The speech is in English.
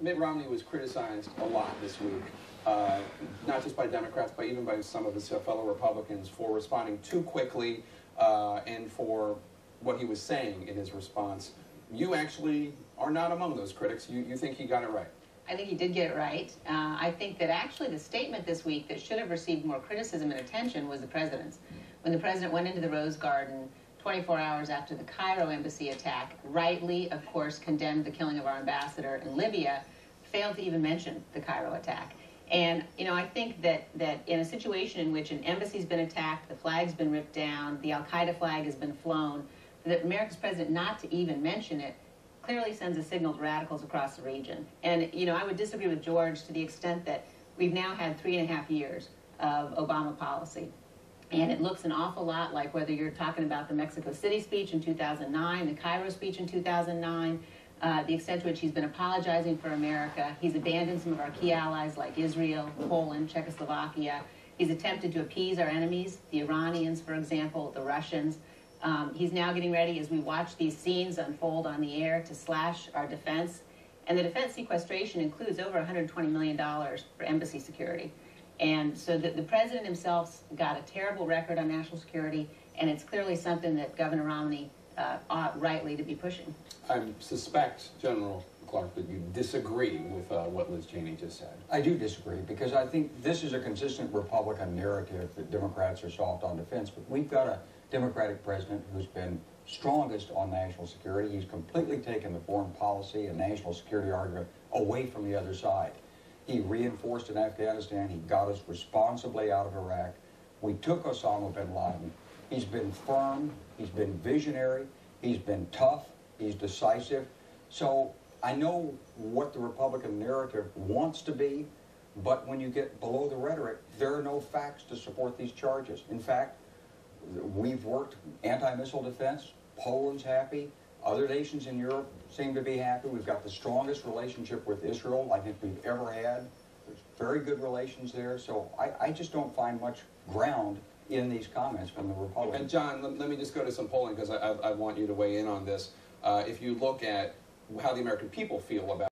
Mitt Romney was criticized a lot this week, not just by Democrats, but even by some of his fellow Republicans for responding too quickly and for what he was saying in his response. You actually are not among those critics. You think he got it right? I think he did get it right. I think that actually the statement this week that should have received more criticism and attention was the president's. When the president went into the Rose Garden 24 hours after the Cairo embassy attack, rightly, of course, condemned the killing of our ambassador in Libya, failed to even mention the Cairo attack. And, you know, I think that in a situation in which an embassy's been attacked, the flag's been ripped down, the Al-Qaeda flag has been flown, that America's president not to even mention it clearly sends a signal to radicals across the region. And, you know, I would disagree with George to the extent that we've now had 3.5 years of Obama policy. And it looks an awful lot like whether you're talking about the Mexico City speech in 2009, the Cairo speech in 2009, the extent to which he's been apologizing for America. He's abandoned some of our key allies like Israel, Poland, Czechoslovakia. He's attempted to appease our enemies, the Iranians, for example, the Russians. He's now getting ready, as we watch these scenes unfold on the air, to slash our defense. And the defense sequestration includes over $120 million for embassy security. And so the president himself got a terrible record on national security, and it's clearly something that Governor Romney ought rightly to be pushing. I suspect, General Clark, that you disagree with what Liz Cheney just said. I do disagree, because I think this is a consistent Republican narrative that Democrats are soft on defense, but we've got a Democratic president who's been strongest on national security. He's completely taken the foreign policy and national security argument away from the other side. He reinforced in Afghanistan. He got us responsibly out of Iraq. We took Osama bin Laden. He's been firm. He's been visionary. He's been tough. He's decisive. So I know what the Republican narrative wants to be, but when you get below the rhetoric, there are no facts to support these charges. In fact, we've worked anti-missile defense. Poland's happy. Other nations in Europe seem to be happy. We've got the strongest relationship with Israel I think we've ever had. There's very good relations there. So I just don't find much ground in these comments from the Republicans. And John, let me just go to some polling because I want you to weigh in on this. If you look at how the American people feel about